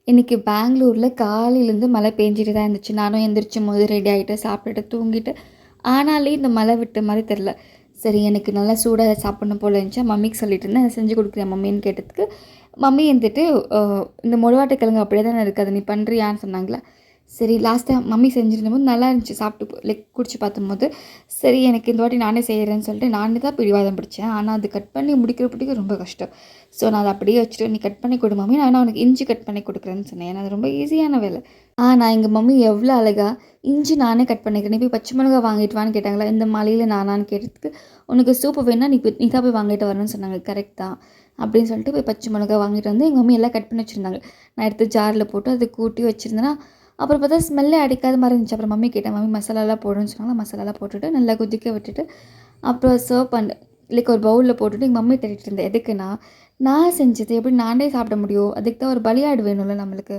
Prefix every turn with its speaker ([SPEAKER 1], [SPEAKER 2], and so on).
[SPEAKER 1] இன்னைக்கு பெங்களூர்ல காலையிலேருந்து மழை பெஞ்சுட்டு தான் இருந்துச்சு. நானும் எந்திரிச்சும்போது ரெடி ஆயிட்டு, சாப்பிட்டுட்டு, தூங்கிட்டு, ஆனாலே இந்த மழை விட்ட மாரி தெரியல. சரி எனக்கு நல்லா சூடா சாப்பிடணும் போல இருந்துச்சா, மம்மிக்கு சொல்லிட்டு இருந்தேன். "செஞ்சு குடுக்குறியா மம்மின்னு?" கேட்டதுக்கு, மம்மி வந்துட்டு அ "இந்த மொடவாட்டு கிழங்கு அப்படியே தானே இருக்கு. அத நீ பண்றியான்னு?" சொன்னாங்களா. சரி லாஸ்ட்டா மம்மி செஞ்சிருந்தபோது நல்லா இருந்துச்சு. சாப்பிட்டு லைக் குடிச்சு பார்த்தம்போது, சரி எனக்கு இந்த வாட்டி நானே செய்றேன்னு சொல்லிட்டு நானே தான் பிடிவாதம் பிடிச்சேன். ஆனா அது கட் பண்ணி முடிக்கிறப்பட்டிக்கு ரொம்ப கஷ்டம். ஸோ நான் அத அப்படியே வச்சுட்டு, "நீ கட் பண்ணி குடு மம்மி. நான் வேணா உனக்கு இஞ்சி கட் பண்ணி குடுக்குறேன்னு" சொன்னேன். ஏன்னா அது ரொம்ப ஈஸியான வேலை. நான் எங்க மம்மி எவ்வளோ அழகா, "இஞ்சி நானே கட் பண்ணிக்கிறேன். நீ போய் பச்சை மிளகா வாங்கிட்டு வான்னு" கேட்டாங்களா. இந்த மழையில நானான்னு கேட்டதுக்கு, "உனக்கு சூப்பு வேணுனா நீ தான் போய் வாங்கிட்டு வரணும்னு" சொன்னாங்க. கரெக்ட் தான். அப்படின்னு சொல்லிட்டு போய் பச்சை மிளகா வாங்கிட்டு வந்து எங்க மம்மி எல்லாம் கட் பண்ணி வச்சிருந்தாங்க. நான் எடுத்து ஜார்ல போட்டு அத கூட்டி வச்சிருந்தேனா, அப்புறம் பார்த்தா ஸ்மெல்லே அடிக்காத மாரி இருந்துச்சு. அப்புறம் மம்மி கேட்டேன், "மம்மி மசாலாலாம் போடுன்னு" சொன்னாங்க. மசாலாலாம் போட்டுட்டு நல்லா கொதிக்க விட்டுட்டு, அப்புறம் சர்வ் பண்ணேன். லைக் ஒரு பவுல்ல போட்டுட்டு எங்க மம்மி தேடிட்டு இருந்தேன். எதுக்குன்னா, நான் செஞ்சது எப்படி நானே சாப்பிட முடியும்? அதுக்கு தான் ஒரு பலியாடு வேணும்ல நம்மளுக்கு.